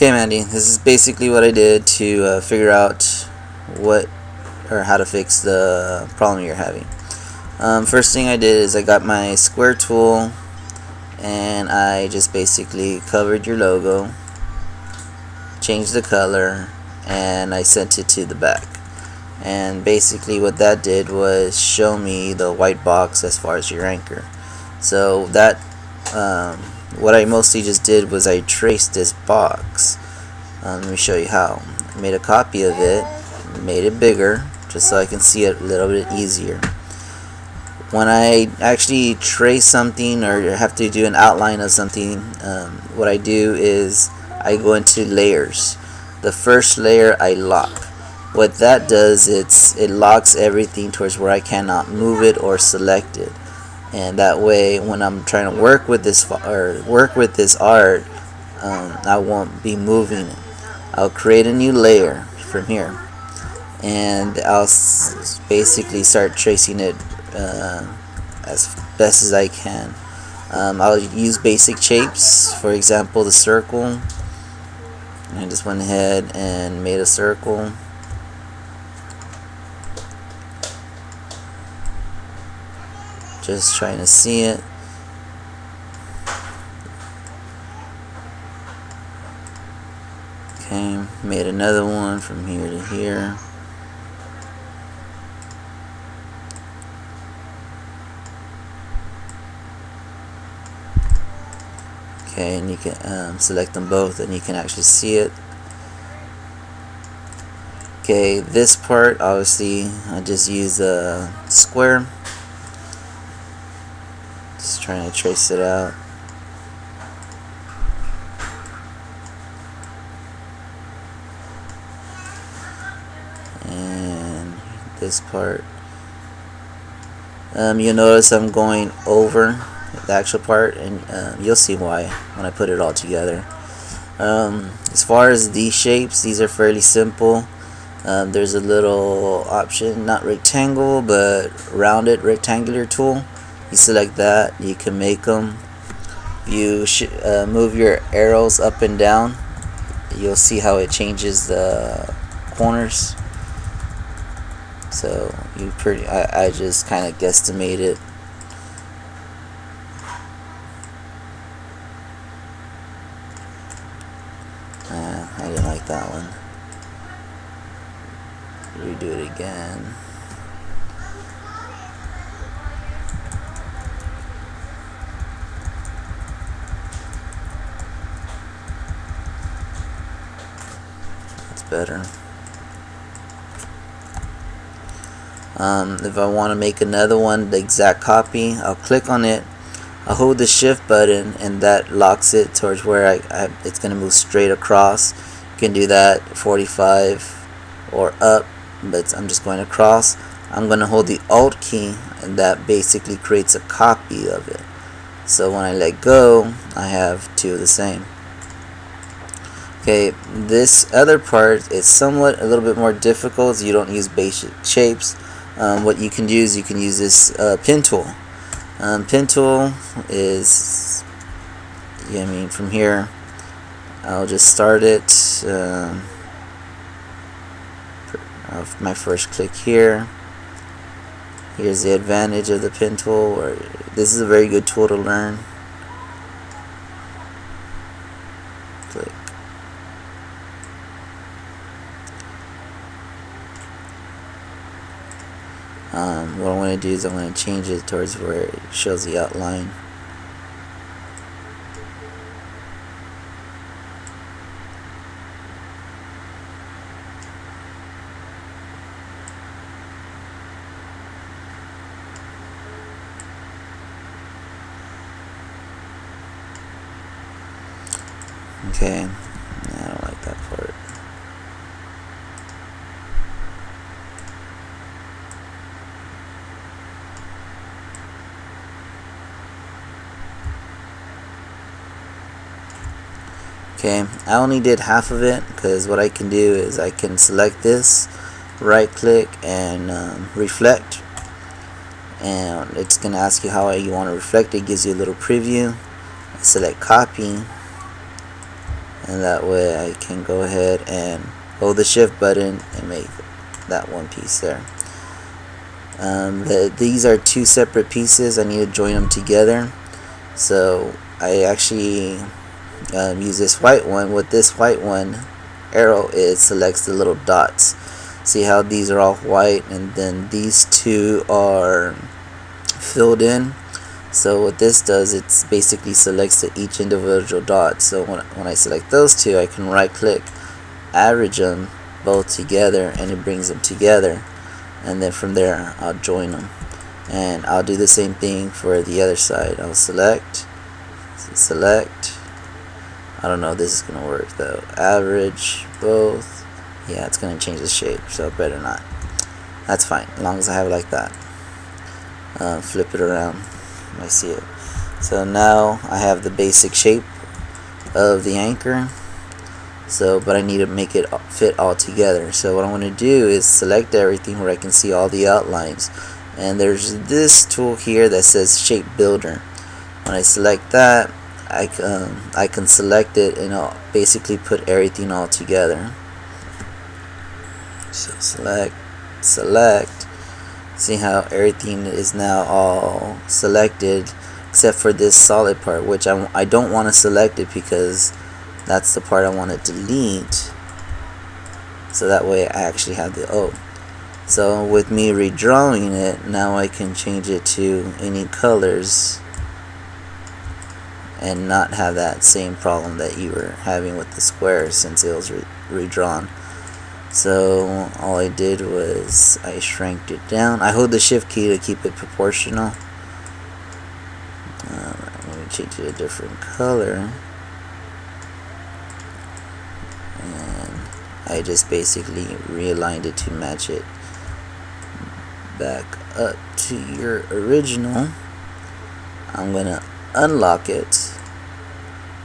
Okay, Mandy, this is basically what I did to figure out what or how to fix the problem you're having. First thing I did is I got my square tool and I just basically covered your logo, changed the color, and I sent it to the back. And basically what that did was show me the white box as far as your anchor. So that what I mostly just did was I traced this box. Let me show you how. I made a copy of it, made it bigger just so I can see it a little bit easier. When I actually trace something or have to do an outline of something, what I do is I go into layers. The first layer I lock. What that does, it locks everything towards where I cannot move it or select it, and that way when I'm trying to work with this art, I won't be moving it. I'll create a new layer from here, and I'll basically start tracing it as best as I can. I'll use basic shapes, for example the circle. I just went ahead and made a circle. Just trying to see it. Okay, made another one from here to here. Okay, and you can select them both and you can actually see it. Okay, this part obviously I just use a square. Just trying to trace it out. And this part, you'll notice I'm going over the actual part, and you'll see why when I put it all together. As far as these shapes, these are fairly simple. There's a little option, not rectangle but rounded rectangular tool. You select that, you can make them. You move your arrows up and down, you'll see how it changes the corners. So I just kind of guesstimate it. I didn't like that one. Redo it again. That's better. If I want to make another one, the exact copy, I'll click on it, I'll hold the shift button, and that locks it towards where it's going to move straight across. You can do that 45 or up, but I'm just going across. I'm going to hold the Alt key, and that basically creates a copy of it. So when I let go, I have two of the same. Okay, this other part is somewhat a little bit more difficult. You don't use basic shapes. What you can do is you can use this pen tool. Pen tool is, from here, I'll just start it. My first click here. Here's the advantage of the pen tool. This is a very good tool to learn. Click. What I'm going to do is I'm going to change it towards where it shows the outline. Okay, I don't like that part. Okay, I only did half of it because what I can do is I can select this, right click, and reflect, and it's going to ask you how you want to reflect it. It gives you a little preview. Select copy, and that way I can go ahead and hold the shift button and make that one piece there. These are two separate pieces. I need to join them together, so I actually use this white one. With this white one arrow, it selects the little dots. See how these are all white and then these two are filled in? So what this does, it basically selects each individual dot. So when I select those two, I can right click, average them both together, and it brings them together, and then from there I'll join them. And I'll do the same thing for the other side. I'll select, I don't know if this is gonna work though, average both. Yeah, it's gonna change the shape, so better not. That's fine, as long as I have it like that. Flip it around, I see it. So now I have the basic shape of the anchor. So, but I need to make it fit all together. So what I want to do is select everything where I can see all the outlines. And there's this tool here that says Shape Builder. When I select that, I can select it and I'll basically put everything all together. So select, see how everything is now all selected except for this solid part, which I don't want to select it because that's the part I want to delete, so that way I actually have the O. So with me redrawing it, now I can change it to any colors and not have that same problem that you were having with the square since it was redrawn. So all I did was I shrank it down. I hold the shift key to keep it proportional. Let me change it to a different color, and I just basically realigned it to match it back up to your original. I'm gonna unlock it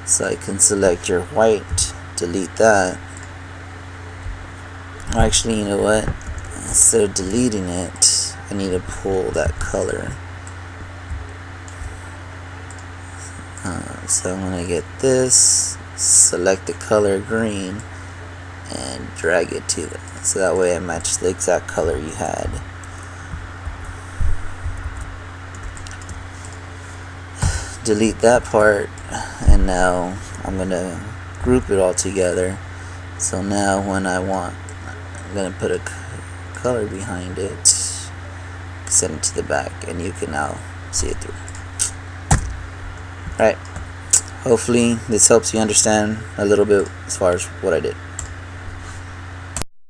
so I can select your white, delete that. Actually, you know what, instead of deleting it, I need to pull that color. So I'm going to get this, select the color green, and drag it to it, so that way I match the exact color you had. Delete that part, and now I'm going to group it all together. So now when I want, I'm going to put a color behind it, send it to the back, and you can now see it through. Alright, hopefully this helps you understand a little bit as far as what I did.